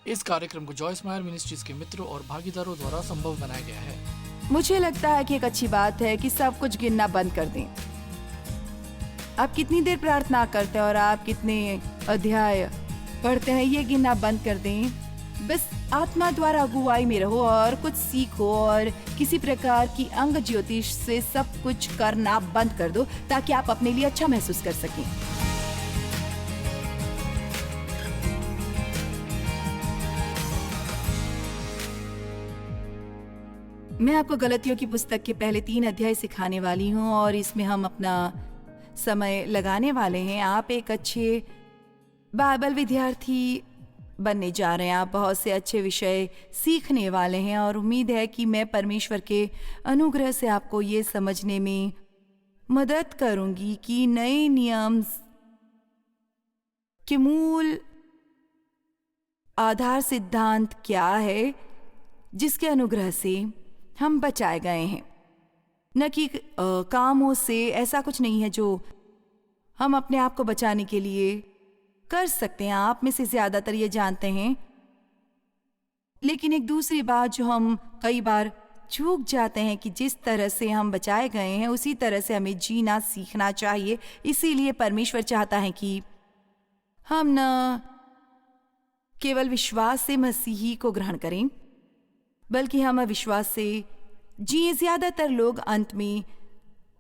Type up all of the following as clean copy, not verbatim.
इस कार्यक्रम को जॉयस मायर मिनिस्ट्रीज के मित्रों और भागीदारों द्वारा संभव बनाया गया है। मुझे लगता है कि एक अच्छी बात है कि सब कुछ गिनना बंद कर दें। आप कितनी देर प्रार्थना करते हैं और आप कितने अध्याय पढ़ते हैं, ये गिनना बंद कर दें। बस आत्मा द्वारा अगुवाई में रहो और कुछ सीखो और किसी प्रकार की अंग ज्योतिष से सब कुछ करना बंद कर दो ताकि आप अपने लिए अच्छा महसूस कर सकें। मैं आपको गलतियों की पुस्तक के पहले 3 अध्याय सिखाने वाली हूँ और इसमें हम अपना समय लगाने वाले हैं। आप एक अच्छे बाइबल विद्यार्थी बनने जा रहे हैं। आप बहुत से अच्छे विषय सीखने वाले हैं और उम्मीद है कि मैं परमेश्वर के अनुग्रह से आपको ये समझने में मदद करूंगी कि नए नियम के मूल आधार सिद्धांत क्या है जिसके अनुग्रह से हम बचाए गए हैं, न कि कामों से। ऐसा कुछ नहीं है जो हम अपने आप को बचाने के लिए कर सकते हैं। आप में से ज्यादातर ये जानते हैं, लेकिन एक दूसरी बात जो हम कई बार चूक जाते हैं कि जिस तरह से हम बचाए गए हैं उसी तरह से हमें जीना सीखना चाहिए। इसीलिए परमेश्वर चाहता है कि हम न केवल विश्वास से मसीही को ग्रहण करें बल्कि हम अविश्वास से जिए। ज्यादातर लोग अंत में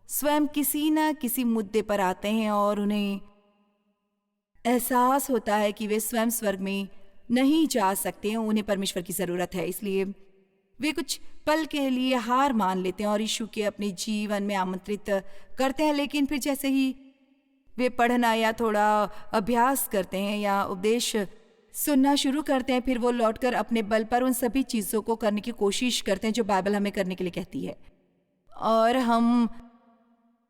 स्वयं किसी न किसी मुद्दे पर आते हैं और उन्हें एहसास होता है कि वे स्वयं स्वर्ग में नहीं जा सकते हैं, उन्हें परमेश्वर की जरूरत है। इसलिए वे कुछ पल के लिए हार मान लेते हैं और यीशु के अपने जीवन में आमंत्रित करते हैं। लेकिन फिर जैसे ही वे पढ़ना या थोड़ा अभ्यास करते हैं या उपदेश सुनना शुरू करते हैं, फिर वो लौटकर अपने बल पर उन सभी चीज़ों को करने की कोशिश करते हैं जो बाइबल हमें करने के लिए कहती है। और हम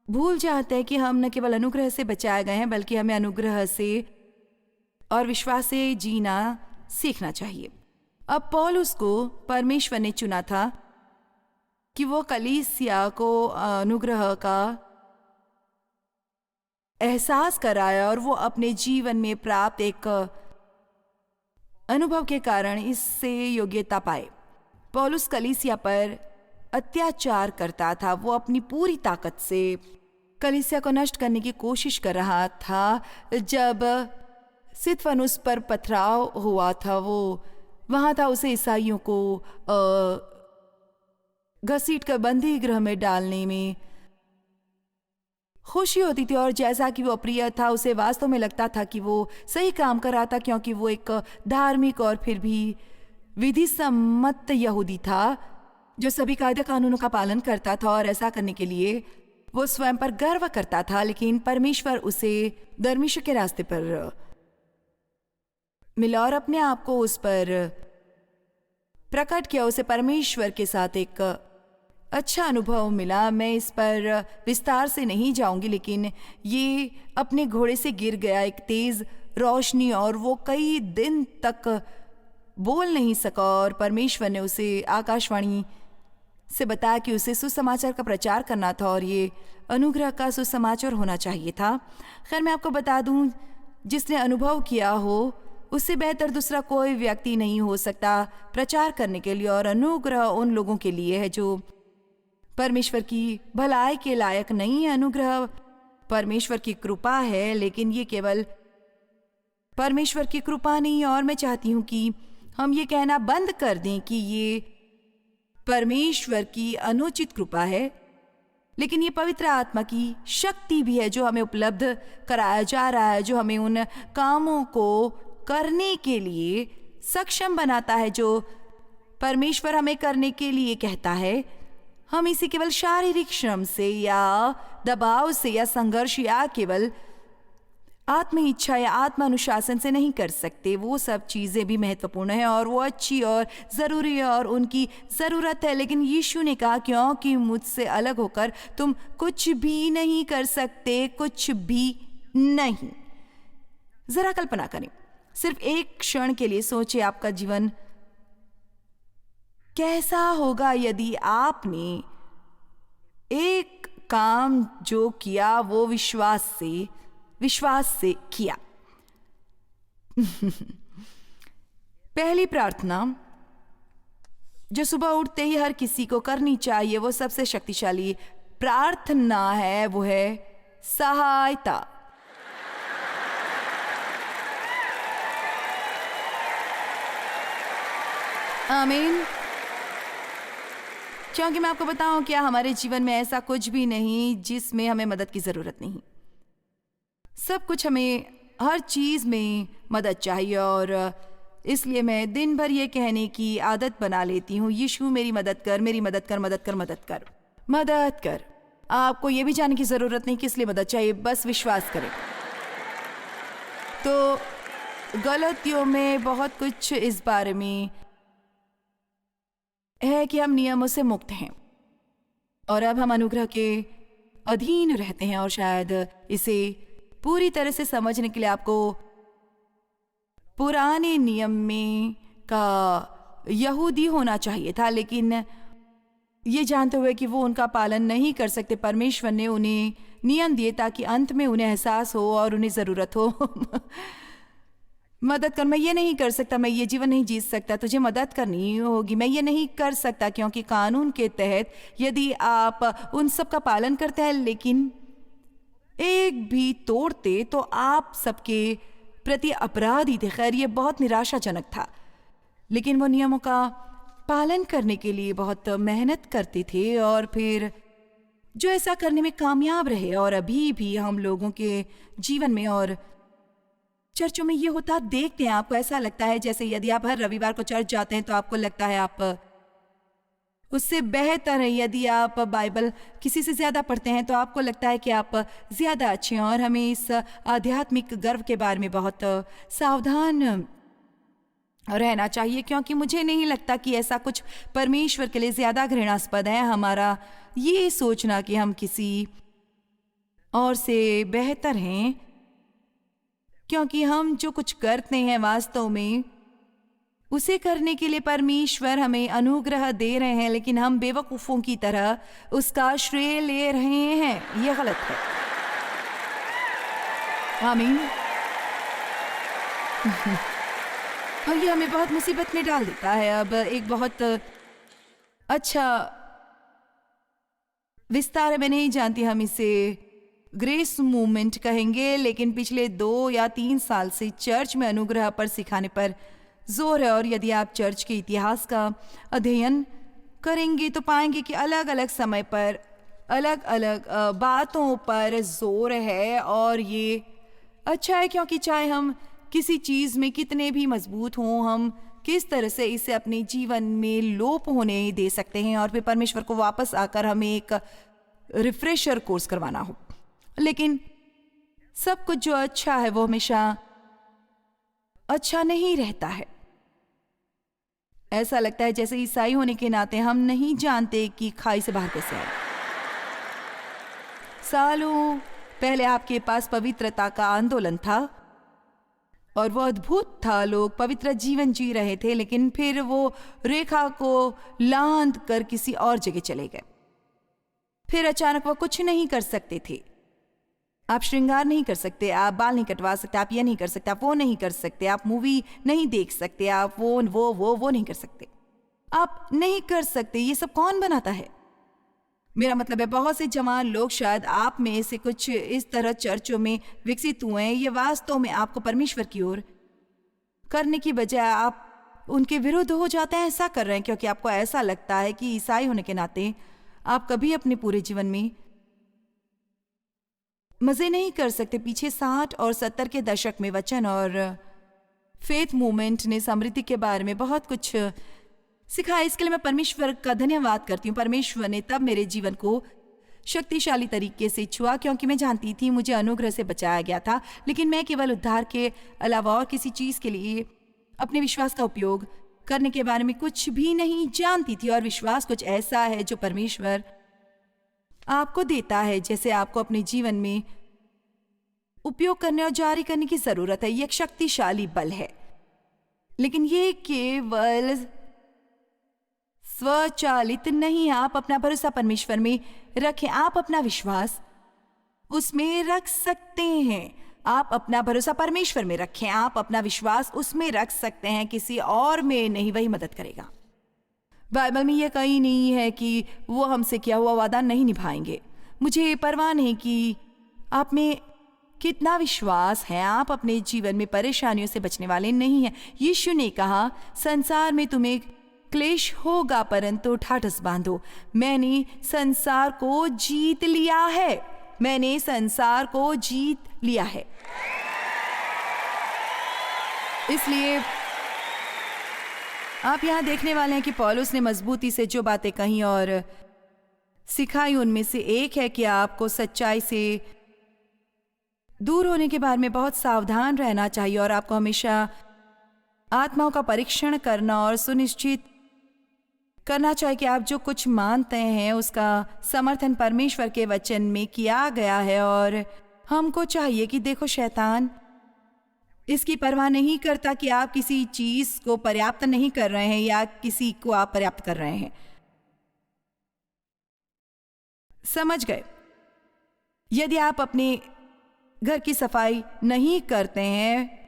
भूल जाते हैं कि हम न केवल अनुग्रह से बचाए गए हैं बल्कि हमें अनुग्रह से और विश्वास से जीना सीखना चाहिए। अब पौलुस को परमेश्वर ने चुना था कि वो कलीसिया को अनुग्रह का एहसास कराया और वो अपने जीवन में प्राप्त एक अनुभव के कारण इससे योग्यता पाए। पौलुस कलीसिया पर अत्याचार करता था। वो अपनी पूरी ताकत से कलीसिया को नष्ट करने की कोशिश कर रहा था। जब स्तिफनुस पर पथराव हुआ था, वो वहां था। उसे ईसाइयों को घसीट कर बंदी गृह में डालने में खुशी होती थी और जैसा कि वो अप्रिय था, उसे वास्तव में लगता था कि वो सही काम कर रहा था क्योंकि वो एक धार्मिक और फिर भी विधि सम्मत यहूदी था जो सभी कायदे कानूनों का पालन करता था और ऐसा करने के लिए वो स्वयं पर गर्व करता था। लेकिन परमेश्वर उसे धर्मिष्ठ के रास्ते पर मिला और अपने आप को उस पर प्रकट किया। उसे परमेश्वर के साथ एक अच्छा अनुभव मिला। मैं इस पर विस्तार से नहीं जाऊंगी, लेकिन ये अपने घोड़े से गिर गया एक तेज रोशनी और वो कई दिन तक बोल नहीं सका और परमेश्वर ने उसे आकाशवाणी से बताया कि उसे सुसमाचार का प्रचार करना था और ये अनुग्रह का सुसमाचार होना चाहिए था। खैर, मैं आपको बता दूं, जिसने अनुभव किया हो उससे बेहतर दूसरा कोई व्यक्ति नहीं हो सकता प्रचार करने के लिए। और अनुग्रह उन लोगों के लिए है जो परमेश्वर की भलाई के लायक नहीं है। अनुग्रह परमेश्वर की कृपा है, लेकिन ये केवल परमेश्वर की कृपा नहीं। और मैं चाहती हूं कि हम ये कहना बंद कर दें कि ये परमेश्वर की अनुचित कृपा है, लेकिन ये पवित्र आत्मा की शक्ति भी है जो हमें उपलब्ध कराया जा रहा है, जो हमें उन कामों को करने के लिए सक्षम बनाता है जो परमेश्वर हमें करने के लिए कहता है। हम इसे केवल शारीरिक श्रम से या दबाव से या संघर्ष या केवल आत्म इच्छा या आत्म अनुशासन से नहीं कर सकते। वो सब चीज़ें भी महत्वपूर्ण है और वो अच्छी और ज़रूरी है और उनकी ज़रूरत है। लेकिन यीशु ने कहा, क्योंकि मुझसे अलग होकर तुम कुछ भी नहीं कर सकते, कुछ भी नहीं। ज़रा कल्पना करें, सिर्फ एक क्षण के लिए सोचिए, आपका जीवन कैसा होगा यदि आपने एक काम जो किया वो विश्वास से किया। पहली प्रार्थना जो सुबह उठते ही हर किसी को करनी चाहिए, वो सबसे शक्तिशाली प्रार्थना है, वो है सहायता। आमीन। क्योंकि मैं आपको बताऊं, क्या हमारे जीवन में ऐसा कुछ भी नहीं जिसमें हमें मदद की जरूरत नहीं। सब कुछ, हमें हर चीज में मदद चाहिए, और इसलिए मैं दिन भर ये कहने की आदत बना लेती हूँ, यीशु मेरी मदद कर, मेरी मदद कर, मदद कर, मदद कर, मदद कर। आपको ये भी जानने की जरूरत नहीं किस लिए मदद चाहिए, बस विश्वास करें। तो गलतियों में बहुत कुछ इस बारे में है कि हम नियमों से मुक्त हैं और अब हम अनुग्रह के अधीन रहते हैं, और शायद इसे पूरी तरह से समझने के लिए आपको पुराने नियम में का यहूदी होना चाहिए था, लेकिन ये जानते हुए कि वो उनका पालन नहीं कर सकते, परमेश्वर ने उन्हें नियम दिए ताकि अंत में उन्हें एहसास हो और उन्हें ज़रूरत हो मदद कर। मैं ये नहीं कर सकता, मैं ये जीवन नहीं जी सकता, तुझे मदद करनी होगी। मैं ये नहीं कर सकता क्योंकि कानून के तहत यदि आप उन सब का पालन करते हैं लेकिन एक भी तोड़ते तो आप सबके प्रति अपराधी थे। खैर, ये बहुत निराशाजनक था, लेकिन वो नियमों का पालन करने के लिए बहुत मेहनत करते थे और फिर जो ऐसा करने में कामयाब रहे। और अभी भी हम लोगों के जीवन में और चर्चों में ये होता देखते हैं। आपको ऐसा लगता है जैसे यदि आप हर रविवार को चर्च जाते हैं तो आपको लगता है आप उससे बेहतर है। यदि आप बाइबल किसी से ज़्यादा पढ़ते हैं तो आपको लगता है कि आप ज़्यादा अच्छे हैं। और हमें इस आध्यात्मिक गर्व के बारे में बहुत सावधान रहना चाहिए, क्योंकि मुझे नहीं लगता कि ऐसा कुछ परमेश्वर के लिए ज़्यादा घृणास्पद है। हमारा ये सोचना कि हम किसी और से बेहतर हैं, क्योंकि हम जो कुछ करते हैं वास्तव में उसे करने के लिए परमेश्वर हमें अनुग्रह दे रहे हैं, लेकिन हम बेवकूफ़ों की तरह उसका श्रेय ले रहे हैं। यह गलत है। आमीन। और ये हमें बहुत मुसीबत में डाल देता है। अब एक बहुत अच्छा विस्तार है, मैं नहीं जानती हम इसे ग्रेस मूवमेंट कहेंगे, लेकिन पिछले 2 या 3 साल से चर्च में अनुग्रह पर सिखाने पर जोर है। और यदि आप चर्च के इतिहास का अध्ययन करेंगे तो पाएंगे कि अलग अलग समय पर अलग अलग बातों पर जोर है। और ये अच्छा है, क्योंकि चाहे हम किसी चीज़ में कितने भी मजबूत हों, हम किस तरह से इसे अपने जीवन में लोप होने दे सकते हैं और फिर परमेश्वर को वापस आकर हमें एक रिफ्रेशर कोर्स करवाना हो। लेकिन सब कुछ जो अच्छा है वो हमेशा अच्छा नहीं रहता है। ऐसा लगता है जैसे ईसाई होने के नाते हम नहीं जानते कि खाई से बाहर कैसे आए। सालों पहले आपके पास पवित्रता का आंदोलन था और वो अद्भुत था। लोग पवित्र जीवन जी रहे थे, लेकिन फिर वो रेखा को लांघ कर किसी और जगह चले गए। फिर अचानक वो कुछ नहीं कर सकते थे। आप श्रृंगार नहीं कर सकते, आप बाल नहीं कटवा सकते, आप ये नहीं कर सकते, आप वो नहीं कर सकते, आप मूवी नहीं देख सकते, आप वो नहीं कर सकते, आप नहीं कर सकते। ये सब कौन बनाता है? मेरा मतलब है बहुत से जवान लोग, शायद आप में से कुछ इस तरह चर्चों में विकसित हुए हैं। ये वास्तव में आपको परमेश्वर की ओर करने की बजाय आप उनके विरुद्ध हो जाते हैं। ऐसा कर रहे हैं क्योंकि आपको ऐसा लगता है कि ईसाई होने के नाते आप कभी अपने पूरे जीवन में मज़े नहीं कर सकते। पीछे 60 और 70 के दशक में वचन और फेथ मूवमेंट ने समृद्धि के बारे में बहुत कुछ सिखाया। इसके लिए मैं परमेश्वर का धन्यवाद करती हूँ। परमेश्वर ने तब मेरे जीवन को शक्तिशाली तरीके से छुआ, क्योंकि मैं जानती थी मुझे अनुग्रह से बचाया गया था, लेकिन मैं केवल उद्धार के अलावा और किसी चीज़ के लिए अपने विश्वास का उपयोग करने के बारे में कुछ भी नहीं जानती थी। और विश्वास कुछ ऐसा है जो परमेश्वर आपको देता है, जैसे आपको अपने जीवन में उपयोग करने और जारी करने की ज़रूरत है। ये एक शक्तिशाली बल है, लेकिन ये केवल स्वचालित नहीं। आप अपना भरोसा परमेश्वर में रखें, आप अपना विश्वास उसमें रख सकते हैं। आप अपना भरोसा परमेश्वर में रखें, आप अपना विश्वास उसमें रख सकते हैं, किसी और में नहीं, वही मदद करेगा। बाइबल में यह कहीं नहीं है कि वो हमसे किया हुआ वादा नहीं निभाएंगे। मुझे परवाह नहीं कि आप में कितना विश्वास है, आप अपने जीवन में परेशानियों से बचने वाले नहीं हैं। यीशु ने कहा, संसार में तुम्हें क्लेश होगा परंतु ठाठस बांधो, मैंने संसार को जीत लिया है, मैंने संसार को जीत लिया है। इसलिए आप यहाँ देखने वाले हैं कि पौलुस ने मजबूती से जो बातें कही और सिखाई, उनमें से एक है कि आपको सच्चाई से दूर होने के बारे में बहुत सावधान रहना चाहिए और आपको हमेशा आत्माओं का परीक्षण करना और सुनिश्चित करना चाहिए कि आप जो कुछ मानते हैं उसका समर्थन परमेश्वर के वचन में किया गया है। और हमको चाहिए कि देखो, शैतान इसकी परवाह नहीं करता कि आप किसी चीज को पर्याप्त नहीं कर रहे हैं या किसी को आप पर्याप्त कर रहे हैं। समझ गए? यदि आप अपने घर की सफाई नहीं करते हैं,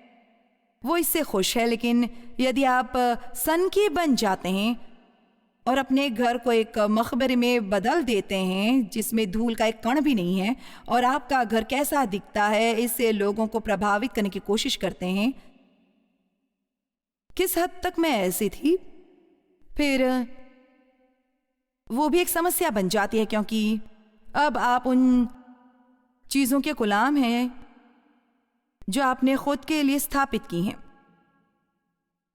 वो इससे खुश है, लेकिन यदि आप सनकी बन जाते हैं और अपने घर को एक मकबरे में बदल देते हैं जिसमें धूल का एक कण भी नहीं है, और आपका घर कैसा दिखता है इससे लोगों को प्रभावित करने की कोशिश करते हैं। किस हद तक मैं ऐसी थी, फिर वो भी एक समस्या बन जाती है, क्योंकि अब आप उन चीजों के गुलाम हैं जो आपने खुद के लिए स्थापित की हैं,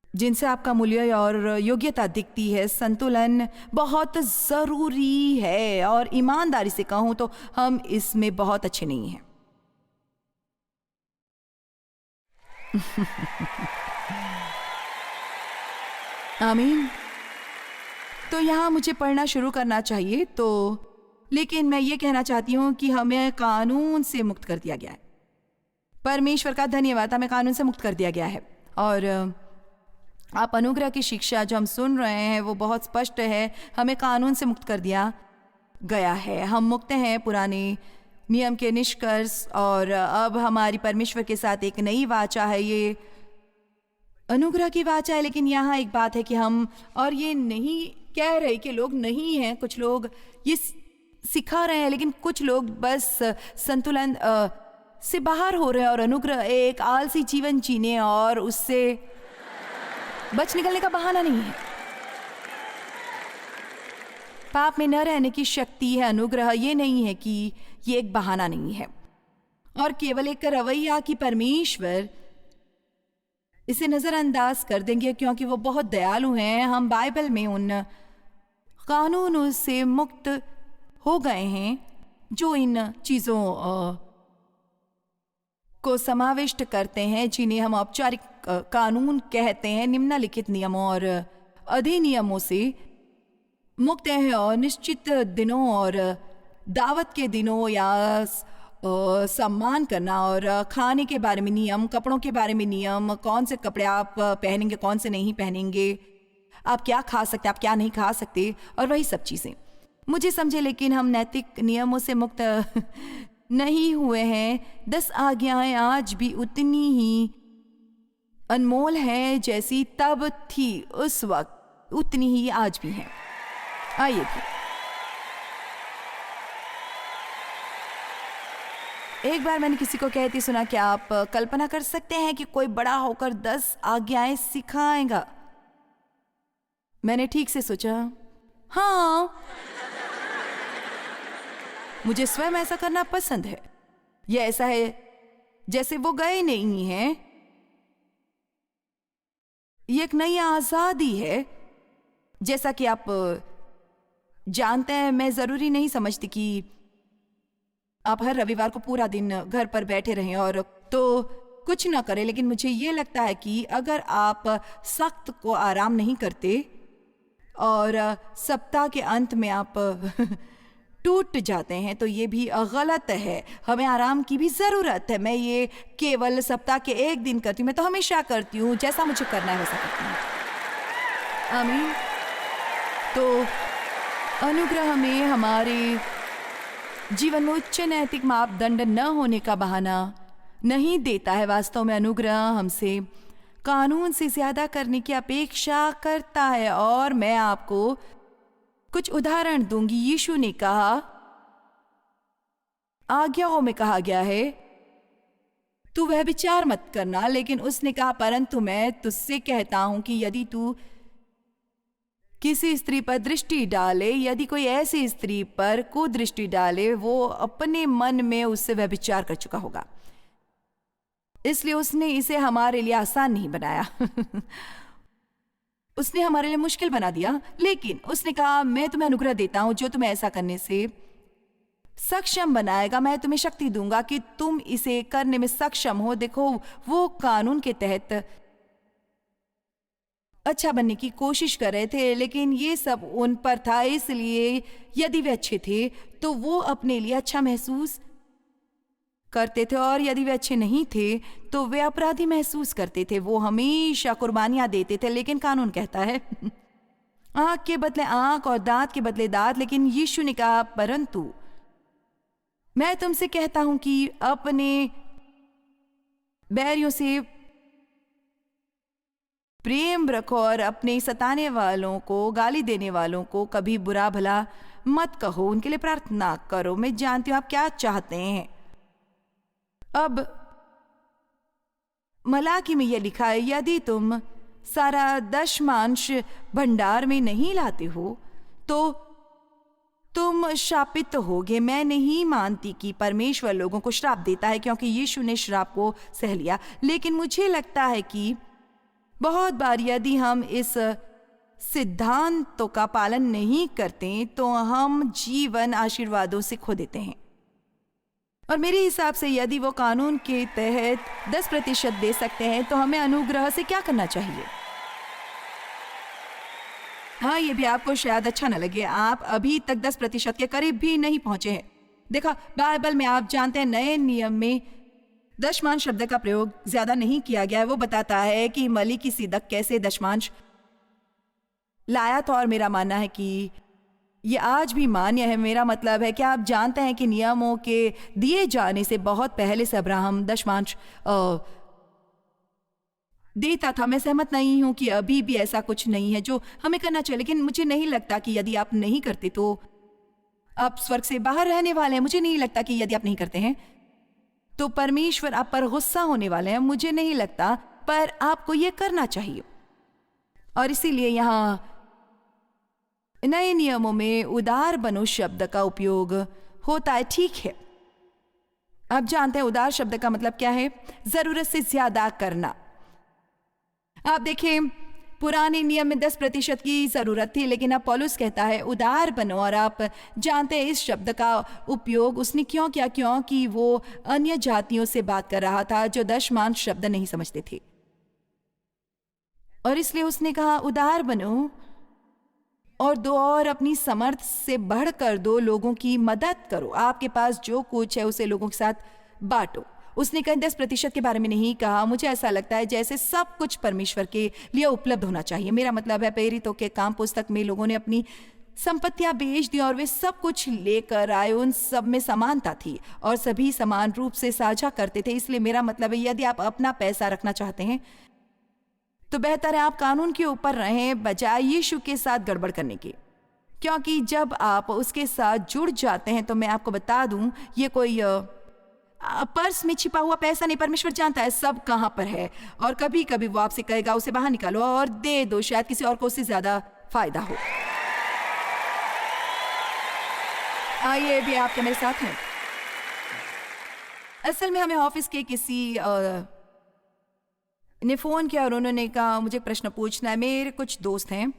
जिनसे आपका मूल्य और योग्यता दिखती है। संतुलन बहुत जरूरी है और ईमानदारी से कहूं तो हम इसमें बहुत अच्छे नहीं हैं। आमीन। तो यहां मुझे पढ़ना शुरू करना चाहिए, लेकिन मैं ये कहना चाहती हूं कि हमें कानून से मुक्त कर दिया गया है। परमेश्वर का धन्यवाद, हमें कानून से मुक्त कर दिया गया है। और आप अनुग्रह की शिक्षा जो हम सुन रहे हैं वो बहुत स्पष्ट है, हमें कानून से मुक्त कर दिया गया है। हम मुक्त हैं पुराने नियम के निष्कर्ष, और अब हमारी परमेश्वर के साथ एक नई वाचा है, ये अनुग्रह की वाचा है। लेकिन यहाँ एक बात है कि हम, और ये नहीं कह रहे कि लोग नहीं हैं, कुछ लोग ये सिखा रहे हैं, लेकिन कुछ लोग बस संतुलन से बाहर हो रहे हैं और अनुग्रह एक आलसी जीवन जीने और उससे बच निकलने का बहाना नहीं है। पाप में न रहने की शक्ति है अनुग्रह, ये नहीं है कि ये एक बहाना नहीं है और केवल एक रवैया कि परमेश्वर इसे नजरअंदाज कर देंगे क्योंकि वो बहुत दयालु हैं। हम बाइबल में उन कानूनों से मुक्त हो गए हैं जो इन चीजों को समाविष्ट करते हैं, जिन्हें हम औपचारिक कानून कहते हैं। निम्नलिखित नियमों और अधिनियमों से मुक्त हैं और निश्चित दिनों और दावत के दिनों या सम्मान करना और खाने के बारे में नियम, कपड़ों के बारे में नियम, कौन से कपड़े आप पहनेंगे, कौन से नहीं पहनेंगे, आप क्या खा सकते, आप क्या नहीं खा सकते, और वही सब चीज़ें। मुझे समझे, लेकिन हम नैतिक नियमों से मुक्त नहीं हुए हैं। 10 आज्ञाएं आज भी उतनी ही अनमोल हैं जैसी तब थी उस वक्त, उतनी ही आज भी हैं। आइए भी एक बार मैंने किसी को कहती सुना कि आप कल्पना कर सकते हैं कि कोई बड़ा होकर 10 आज्ञाएं सिखाएगा। मैंने ठीक से सोचा, हाँ, मुझे स्वयं ऐसा करना पसंद है। यह ऐसा है जैसे वो गए नहीं हैं। ये एक नई आजादी है। जैसा कि आप जानते हैं, मैं जरूरी नहीं समझती कि आप हर रविवार को पूरा दिन घर पर बैठे रहें और तो कुछ ना करें, लेकिन मुझे ये लगता है कि अगर आप सख्त को आराम नहीं करते और सप्ताह के अंत में आप टूट जाते हैं तो ये भी गलत है। हमें आराम की भी ज़रूरत है। मैं ये केवल सप्ताह के एक दिन करती हूँ, मैं तो हमेशा करती हूँ, जैसा मुझे करना है वैसा करती हूँ। आमीन। तो अनुग्रह में हमारे जीवन में उच्च नैतिक मापदंड न होने का बहाना नहीं देता है। वास्तव में अनुग्रह हमसे कानून से ज्यादा करने की अपेक्षा करता है। और मैं आपको कुछ उदाहरण दूंगी। यीशु ने कहा, आज्ञाओं में कहा गया है तू व्यभिचार मत करना, लेकिन उसने कहा परंतु मैं तुझसे कहता हूं कि यदि तू किसी स्त्री पर दृष्टि डाले, यदि कोई ऐसी स्त्री पर कुदृष्टि डाले, वो अपने मन में उससे व्यभिचार कर चुका होगा। इसलिए उसने इसे हमारे लिए आसान नहीं बनाया उसने हमारे लिए मुश्किल बना दिया। लेकिन उसने कहा मैं तुम्हें अनुग्रह देता हूं जो तुम्हें ऐसा करने से सक्षम बनाएगा। मैं तुम्हें शक्ति दूंगा कि तुम इसे करने में सक्षम हो। देखो, वो कानून के तहत अच्छा बनने की कोशिश कर रहे थे, लेकिन ये सब उन पर था। इसलिए यदि वे अच्छे थे तो वो अपने लिए अच्छा महसूस करते थे, और यदि वे अच्छे नहीं थे तो वे अपराधी महसूस करते थे। वो हमेशा कुर्बानियां देते थे। लेकिन कानून कहता है आंख के बदले आंख और दांत के बदले दांत। लेकिन यीशु ने कहा परंतु मैं तुमसे कहता हूं कि अपने बैरियों से प्रेम रखो और अपने सताने वालों को, गाली देने वालों को कभी बुरा भला मत कहो, उनके लिए प्रार्थना करो। मैं जानती हूं आप क्या चाहते हैं। अब मलाकी में यह लिखा है, यदि तुम सारा दशमांश भंडार में नहीं लाते हो तो तुम शापित होगे। मैं नहीं मानती कि परमेश्वर लोगों को श्राप देता है, क्योंकि यीशु ने श्राप को सह लिया। लेकिन मुझे लगता है कि बहुत बार यदि हम इस सिद्धांतों का पालन नहीं करते तो हम जीवन आशीर्वादों से खो देते हैं। और मेरे हिसाब से यदि वो कानून के तहत 10% दे सकते हैं तो हमें अनुग्रह से क्या करना चाहिए। हाँ, ये भी आपको शायद अच्छा न लगे, आप अभी तक 10% के करीब भी नहीं पहुंचे हैं। देखा, बाइबल में आप जानते हैं नए नियम में दशमांश शब्द का प्रयोग ज्यादा नहीं किया गया है। वो बताता है कि मलीकी सिदक कैसे दशमांश लाया था, और मेरा मानना है कि ये आज भी मान्य है। मेरा मतलब है कि आप जानते हैं कि नियमों के दिए जाने से बहुत पहले से अब्राहम दशमांश देता था। मैं सहमत नहीं हूं कि अभी भी ऐसा कुछ नहीं है जो हमें करना चाहिए, लेकिन मुझे नहीं लगता कि यदि आप नहीं करते तो आप स्वर्ग से बाहर रहने वाले हैं। मुझे नहीं लगता कि यदि आप नहीं करते हैं तो परमेश्वर आप पर गुस्सा होने वाले हैं। मुझे नहीं लगता, पर आपको यह करना चाहिए। और इसीलिए यहां नए नियमों में उदार बनो शब्द का उपयोग होता है। ठीक है, आप जानते हैं उदार शब्द का मतलब क्या है? जरूरत से ज्यादा करना। आप देखें, पुराने नियम में 10% की जरूरत थी, लेकिन अब पौलुस कहता है उदार बनो। और आप जानते हैं इस शब्द का उपयोग उसने क्यों किया? क्योंकि वो अन्य जातियों से बात कर रहा था जो दशमांश शब्द नहीं समझते थे, और इसलिए उसने कहा उदार बनो और दो, और अपनी समर्थ से बढ़कर दो, लोगों की मदद करो। आपके पास जो कुछ है उसे लोगों के साथ बांटो। उसने कहीं 10% के बारे में नहीं कहा। मुझे ऐसा लगता है जैसे सब कुछ परमेश्वर के लिए उपलब्ध होना चाहिए। मेरा मतलब है प्रेरितों के काम पुस्तक में लोगों ने अपनी संपत्तियां बेच दी और वे सब कुछ लेकर आए। उन सब में समानता थी और सभी समान रूप से साझा करते थे। इसलिए मेरा मतलब है यदि आप अपना पैसा रखना चाहते हैं तो बेहतर है आप कानून के ऊपर रहें बजाय यीशु के साथ गड़बड़ करने के, क्योंकि जब आप उसके साथ जुड़ जाते हैं तो मैं आपको बता दूं, ये कोई पर्स में छिपा हुआ पैसा नहीं। परमेश्वर जानता है सब कहां पर है, और कभी कभी वो आपसे कहेगा उसे बाहर निकालो और दे दो, शायद किसी और को उससे ज्यादा फायदा हो। आइए भी आपके मेरे साथ हैं। असल में हमें ऑफिस के किसी ने फोन किया और उन्होंने कहा मुझे प्रश्न पूछना है। मेरे कुछ दोस्त हैं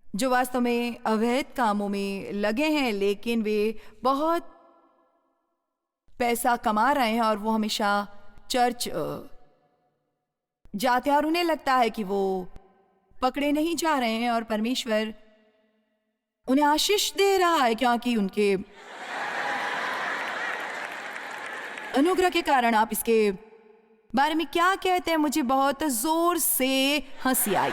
जो वास्तव में अवैध कामों में लगे हैं, लेकिन वे बहुत पैसा कमा रहे हैं और वो हमेशा चर्च जाते हैं और उन्हें लगता है कि वो पकड़े नहीं जा रहे हैं और परमेश्वर उन्हें आशीष दे रहा है, क्योंकि उनके अनुग्रह के कारण। आप इसके बारे में क्या कहते हैं? मुझे बहुत जोर से हंसी आई।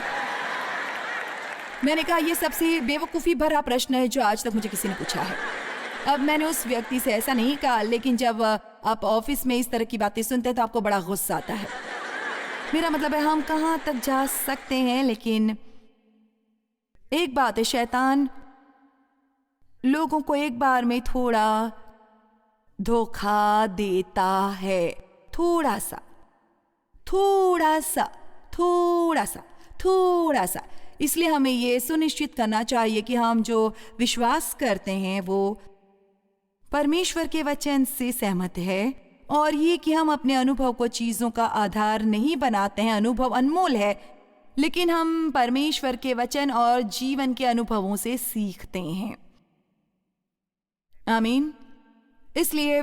मैंने कहा यह सबसे बेवकूफ़ी भरा प्रश्न है जो आज तक मुझे किसी ने पूछा है। अब मैंने उस व्यक्ति से ऐसा नहीं कहा, लेकिन जब आप ऑफिस में इस तरह की बातें सुनते हैं तो आपको बड़ा गुस्सा आता है। मेरा मतलब है हम कहाँ तक जा सकते हैं, लेकिन एक बात है, शैतान लोगों को एक बार में थोड़ा धोखा देता है, थोड़ा सा थोड़ा सा थोड़ा सा थोड़ा सा। इसलिए हमें ये सुनिश्चित करना चाहिए कि हम जो विश्वास करते हैं वो परमेश्वर के वचन से सहमत है, और ये कि हम अपने अनुभव को चीजों का आधार नहीं बनाते हैं। अनुभव अनमोल है, लेकिन हम परमेश्वर के वचन और जीवन के अनुभवों से सीखते हैं। आमीन। इसलिए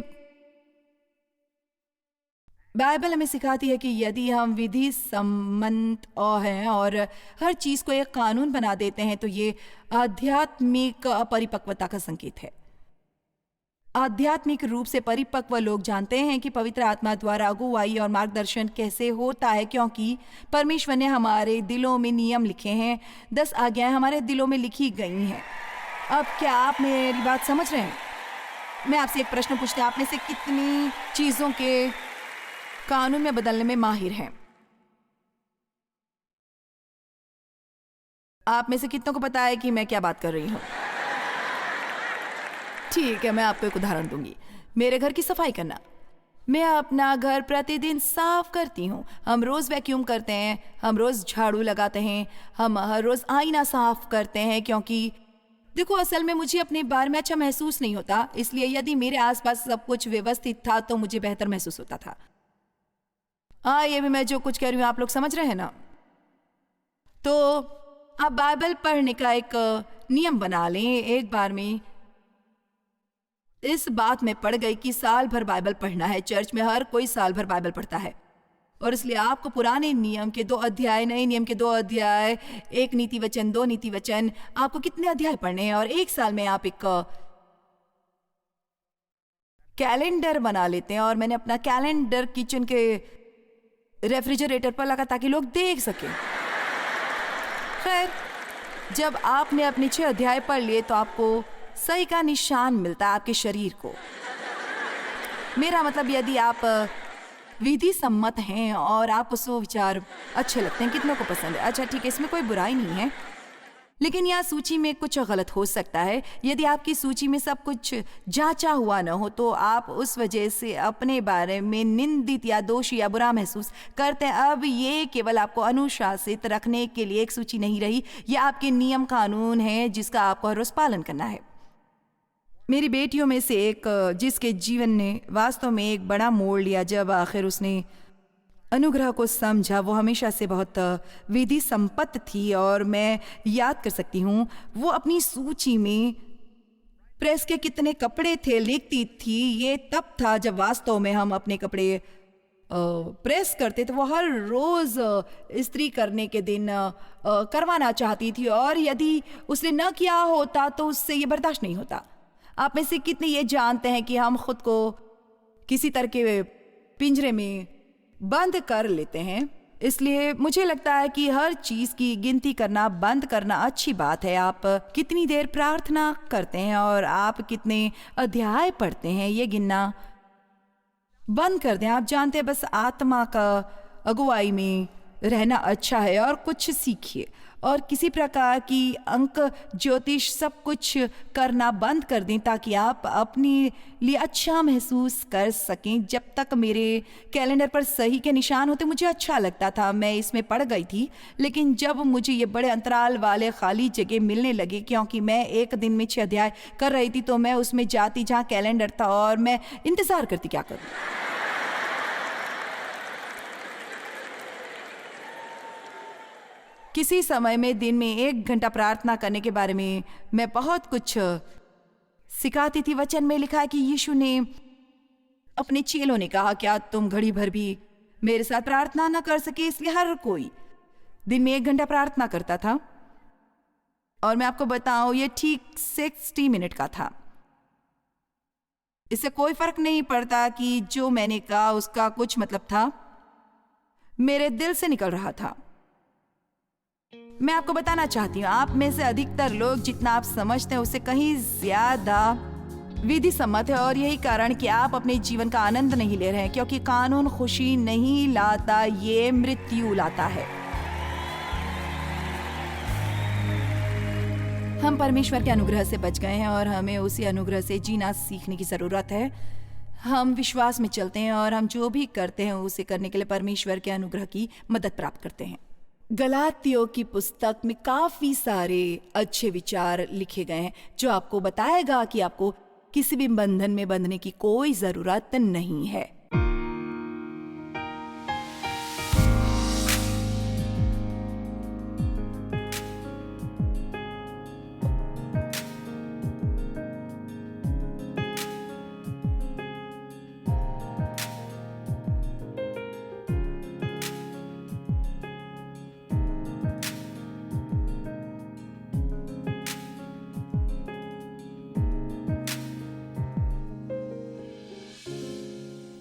बाइबल हमें सिखाती है कि यदि हम विधि सम्मत हैं और हर चीज को एक कानून बना देते हैं तो ये आध्यात्मिक अपरिपक्वता का संकेत है। आध्यात्मिक रूप से परिपक्व लोग जानते हैं कि पवित्र आत्मा द्वारा अगुवाई और मार्गदर्शन कैसे होता है, क्योंकि परमेश्वर ने हमारे दिलों में नियम लिखे हैं। 10 आज्ञाएं हमारे दिलों में लिखी गई हैं। अब क्या आप मेरी बात समझ रहे हैं? मैं आपसे एक प्रश्न पूछता हूं, आप में से कितनी चीजों के कानून में बदलने में माहिर हैं? आप में से कितनों को पता है कि मैं क्या बात कर रही हूं? ठीक है, मैं आपको एक उदाहरण दूंगी। मेरे घर की सफाई करना। मैं अपना घर प्रतिदिन साफ करती हूँ। हम रोज वैक्यूम करते हैं, हम रोज झाड़ू लगाते हैं, हम हर रोज आईना साफ करते हैं, क्योंकि देखो असल में मुझे अपने बारे में अच्छा महसूस नहीं होता, इसलिए यदि मेरे आसपास सब कुछ व्यवस्थित था तो मुझे बेहतर महसूस होता था। ये भी मैं जो कुछ कह रही हूँ आप लोग समझ रहे हैं ना? तो आप बाइबल पढ़ने का एक नियम बना लें। एक बार में इस बात में पड़ गई कि साल भर बाइबल पढ़ना है। चर्च में हर कोई साल भर बाइबल पढ़ता है, और इसलिए आपको पुराने नियम के 2 अध्याय, नए नियम के 2 अध्याय, 1 नीति वचन, 2 नीति वचन, आपको कितने अध्याय पढ़ने हैं। और एक साल में आप एक कैलेंडर बना लेते हैं, और मैंने अपना कैलेंडर किचन के रेफ्रिजरेटर पर लगा ताकि लोग देख सकें। खैर, जब आपने अपने 6 अध्याय पढ़ लिए तो आपको सही का निशान मिलता है आपके शरीर को। मेरा मतलब यदि आप विधि सम्मत हैं और आपको सुविचार अच्छे लगते हैं, कितनों को पसंद है, अच्छा ठीक है, इसमें कोई बुराई नहीं है, लेकिन यहाँ सूची में कुछ गलत हो सकता है। यदि आपकी सूची में सब कुछ जांचा हुआ न हो तो आप उस वजह से अपने बारे में निंदित या दोषी या बुरा महसूस करते हैं। अब ये केवल आपको अनुशासित रखने के लिए एक सूची नहीं रही, यह आपके नियम कानून है जिसका आपको हर रोज पालन करना है। मेरी बेटियों में से एक, जिसके जीवन ने वास्तव में एक बड़ा मोड़ लिया जब आखिर उसने अनुग्रह को समझा, वो हमेशा से बहुत विधि संपन्न थी, और मैं याद कर सकती हूँ वो अपनी सूची में प्रेस के कितने कपड़े थे लिखती थी। ये तब था जब वास्तव में हम अपने कपड़े प्रेस करते थे। वो हर रोज इस्त्री करने के दिन करवाना चाहती थी, और यदि उसने न किया होता तो उससे ये बर्दाश्त नहीं होता। आप में से कितने ये जानते हैं कि हम खुद को किसी तरह के पिंजरे में बंद कर लेते हैं? इसलिए मुझे लगता है कि हर चीज की गिनती करना बंद करना अच्छी बात है। आप कितनी देर प्रार्थना करते हैं और आप कितने अध्याय पढ़ते हैं, ये गिनना बंद कर दें। आप जानते हैं, बस आत्मा का अगुवाई में रहना अच्छा है, और कुछ सीखिए, और किसी प्रकार की अंक ज्योतिष सब कुछ करना बंद कर दें ताकि आप अपने लिए अच्छा महसूस कर सकें। जब तक मेरे कैलेंडर पर सही के निशान होते मुझे अच्छा लगता था, मैं इसमें पड़ गई थी, लेकिन जब मुझे ये बड़े अंतराल वाले खाली जगह मिलने लगे, क्योंकि मैं एक दिन में 6 अध्याय कर रही थी, तो मैं उसमें जाती जहाँ कैलेंडर था और मैं इंतजार करती क्या करूँ। किसी समय में दिन में 1 घंटा प्रार्थना करने के बारे में मैं बहुत कुछ सिखाती थी। वचन में लिखा है कि यीशु ने अपने चेलों ने कहा, क्या तुम घड़ी भर भी मेरे साथ प्रार्थना न कर सके? इसलिए हर कोई दिन में 1 घंटा प्रार्थना करता था, और मैं आपको बताऊं ये ठीक 60 मिनट का था। इससे कोई फर्क नहीं पड़ता कि जो मैंने कहा उसका कुछ मतलब था, मेरे दिल से निकल रहा था। मैं आपको बताना चाहती हूँ, आप में से अधिकतर लोग जितना आप समझते हैं उससे कहीं ज्यादा विधि सम्मत है और यही कारण कि आप अपने जीवन का आनंद नहीं ले रहे हैं, क्योंकि कानून खुशी नहीं लाता, ये मृत्यु लाता है। हम परमेश्वर के अनुग्रह से बच गए हैं और हमें उसी अनुग्रह से जीना सीखने की जरूरत है। हम विश्वास में चलते हैं और हम जो भी करते हैं उसे करने के लिए परमेश्वर के अनुग्रह की मदद प्राप्त करते हैं। गलातियों की पुस्तक में काफी सारे अच्छे विचार लिखे गए हैं जो आपको बताएगा कि आपको किसी भी बंधन में बंधने की कोई जरूरत नहीं है।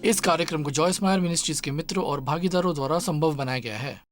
इस कार्यक्रम को जॉयस मायर मिनिस्ट्रीज के मित्रों और भागीदारों द्वारा संभव बनाया गया है।